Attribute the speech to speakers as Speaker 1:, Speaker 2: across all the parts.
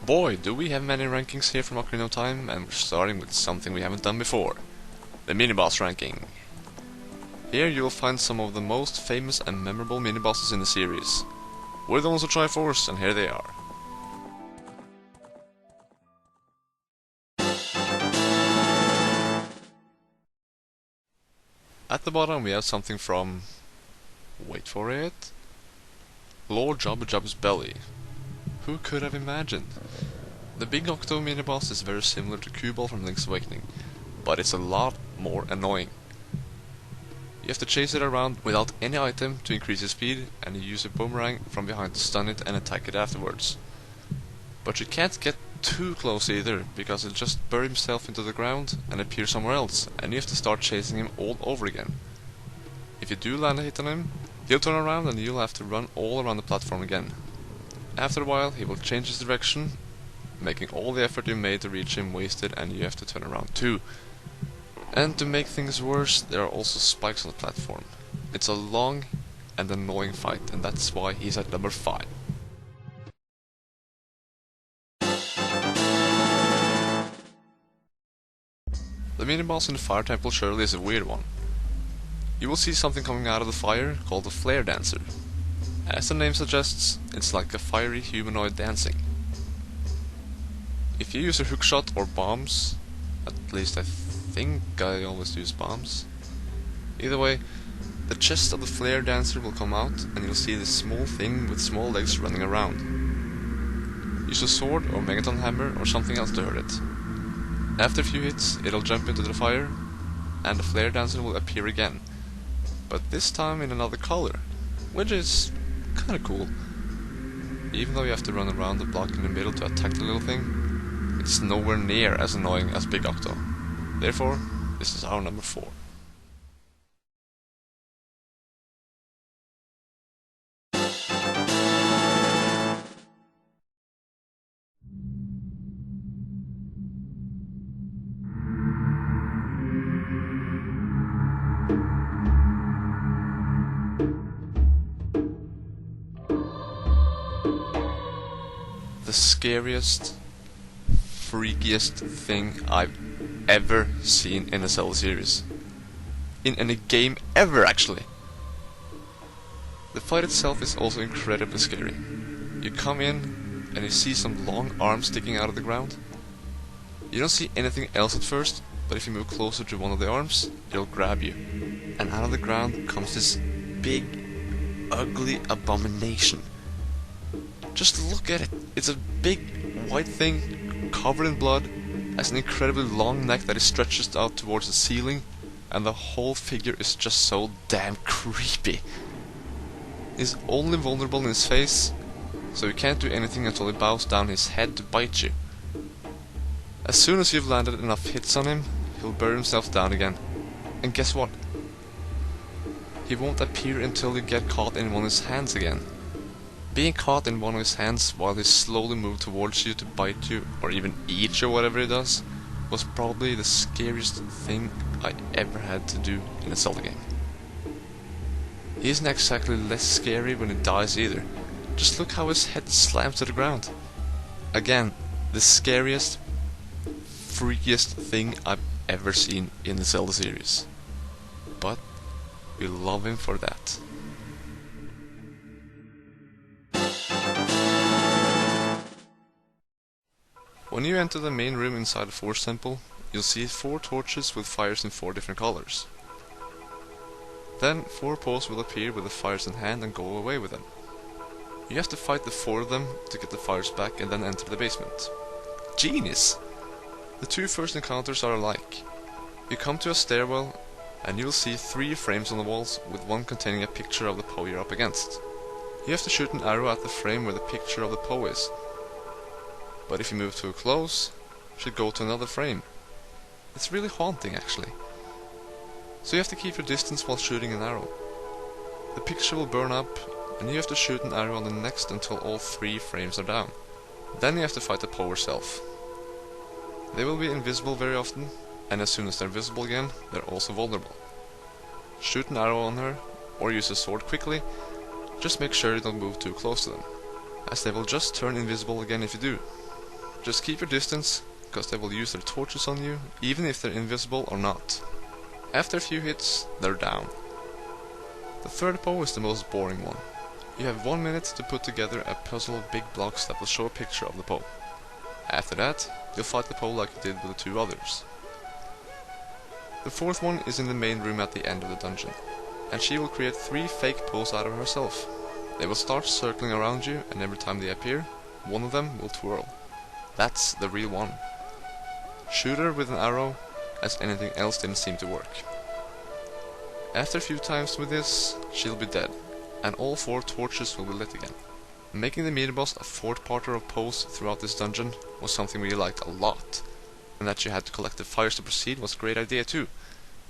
Speaker 1: Boy, do we have many rankings here from Ocarina of Time, and we're starting with something we haven't done before. The mini-boss ranking. Here you will find some of the most famous and memorable mini-bosses in the series. We're the ones of Triforce, and here they are. At the bottom we have something from... wait for it... Lord Jabba Jabba's belly. Who could have imagined? The big Octo mini-boss is very similar to Q-Ball from Link's Awakening, but it's a lot more annoying. You have to chase it around without any item to increase its speed, and you use a boomerang from behind to stun it and attack it afterwards. But you can't get too close either, because it'll just bury himself into the ground and appear somewhere else, and you have to start chasing him all over again. If you do land a hit on him, he'll turn around and you'll have to run all around the platform again. After a while he will change his direction, making all the effort you made to reach him wasted, and you have to turn around too. And to make things worse, there are also spikes on the platform. It's a long and annoying fight, and that's why he's at number 5. The mini-boss in the fire temple surely is a weird one. You will see something coming out of the fire called the flare dancer. As the name suggests, it's like a fiery humanoid dancing. If you use a hookshot or bombs, at least I think I always use bombs. Either way, the chest of the flare dancer will come out and you'll see this small thing with small legs running around. Use a sword or megaton hammer or something else to hurt it. After a few hits, it'll jump into the fire and the flare dancer will appear again, but this time in another color, which is kinda cool. Even though you have to run around the block in the middle to attack the little thing, it's nowhere near as annoying as Big Octo. Therefore, this is our number 4. The scariest, freakiest thing I've ever seen in a Zelda series. In any game ever, actually. The fight itself is also incredibly scary. You come in and you see some long arms sticking out of the ground. You don't see anything else at first, but if you move closer to one of the arms, it'll grab you. And out of the ground comes this big, ugly abomination. Just look at it. It's a big white thing covered in blood, has an incredibly long neck that stretches out towards the ceiling, and the whole figure is just so damn creepy. He's only vulnerable in his face, so you can't do anything until he bows down his head to bite you. As soon as you've landed enough hits on him, he'll bury himself down again. And guess what? He won't appear until you get caught in one of his hands again. Being caught in one of his hands while he slowly moved towards you to bite you, or even eat you, or whatever he does, was probably the scariest thing I ever had to do in a Zelda game. He isn't exactly less scary when he dies either. Just look how his head slams to the ground. Again, the scariest, freakiest thing I've ever seen in the Zelda series. But we love him for that. When you enter the main room inside the Force Temple, you'll see 4 torches with fires in 4 different colors. Then 4 paws will appear with the fires in hand and go away with them. You have to fight the 4 of them to get the fires back and then enter the basement. Genius! The 2 first encounters are alike. You come to a stairwell and you'll see 3 frames on the walls with one containing a picture of the Poe you're up against. You have to shoot an arrow at the frame where the picture of the Poe is. But if you move too close, you should go to another frame. It's really haunting, actually. So you have to keep your distance while shooting an arrow. The picture will burn up, and you have to shoot an arrow on the next until all 3 frames are down. Then you have to fight the Poe herself. They will be invisible very often, and as soon as they're visible again, they're also vulnerable. Shoot an arrow on her, or use a sword quickly, just make sure you don't move too close to them, as they will just turn invisible again if you do. Just keep your distance, because they will use their torches on you, even if they're invisible or not. After a few hits, they're down. The third Poe is the most boring one. You have 1 minute to put together a puzzle of big blocks that will show a picture of the Poe. After that, you'll fight the Poe like you did with the 2 others. The fourth one is in the main room at the end of the dungeon, and she will create 3 fake Poes out of herself. They will start circling around you, and every time they appear, one of them will twirl. That's the real one. Shoot her with an arrow, as anything else didn't seem to work. After a few times with this, she'll be dead, and all 4 torches will be lit again. Making the mini-boss a 4th-parter of Poes throughout this dungeon was something we liked a lot, and that you had to collect the fires to proceed was a great idea too.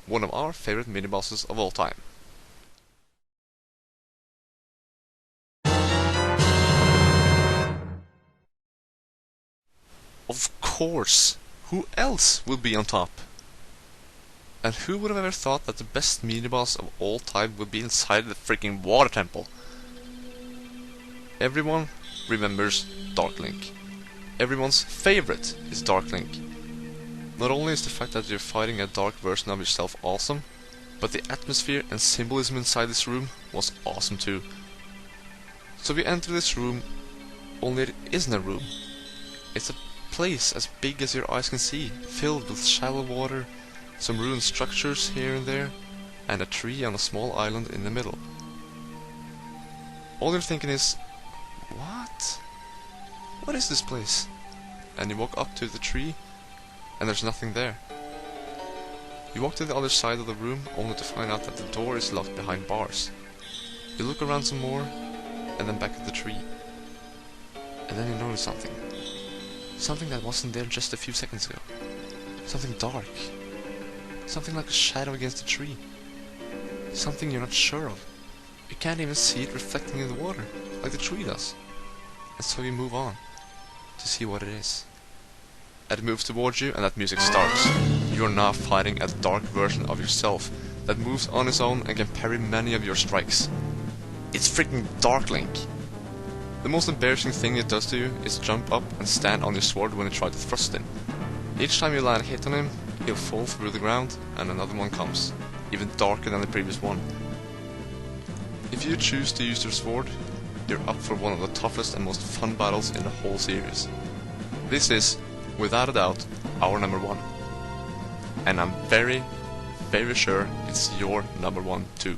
Speaker 1: One of our favorite mini-bosses of all time. Of course! Who else will be on top? And who would have ever thought that the best mini-boss of all time would be inside the freaking water temple? Everyone remembers Dark Link. Everyone's favorite is Dark Link. Not only is the fact that you're fighting a dark version of yourself awesome, but the atmosphere and symbolism inside this room was awesome too. So we enter this room, only it isn't a room. It's a place as big as your eyes can see, filled with shallow water, some ruined structures here and there, and a tree on a small island in the middle. All you're thinking is, what? What is this place? And you walk up to the tree, and there's nothing there. You walk to the other side of the room, only to find out that the door is locked behind bars. You look around some more, and then back at the tree. And then you notice something. Something that wasn't there just a few seconds ago. Something dark. Something like a shadow against the tree. Something you're not sure of. You can't even see it reflecting in the water, like the tree does. And so you move on, to see what it is. And it moves towards you, and that music starts. You are now fighting a dark version of yourself that moves on its own and can parry many of your strikes. It's freaking Dark Link! The most embarrassing thing it does to you is jump up and stand on your sword when you try to thrust him. Each time you land a hit on him, he'll fall through the ground, and another one comes, even darker than the previous one. If you choose to use your sword, you're up for one of the toughest and most fun battles in the whole series. This is, without a doubt, our number 1. And I'm very, very sure it's your number 1 too.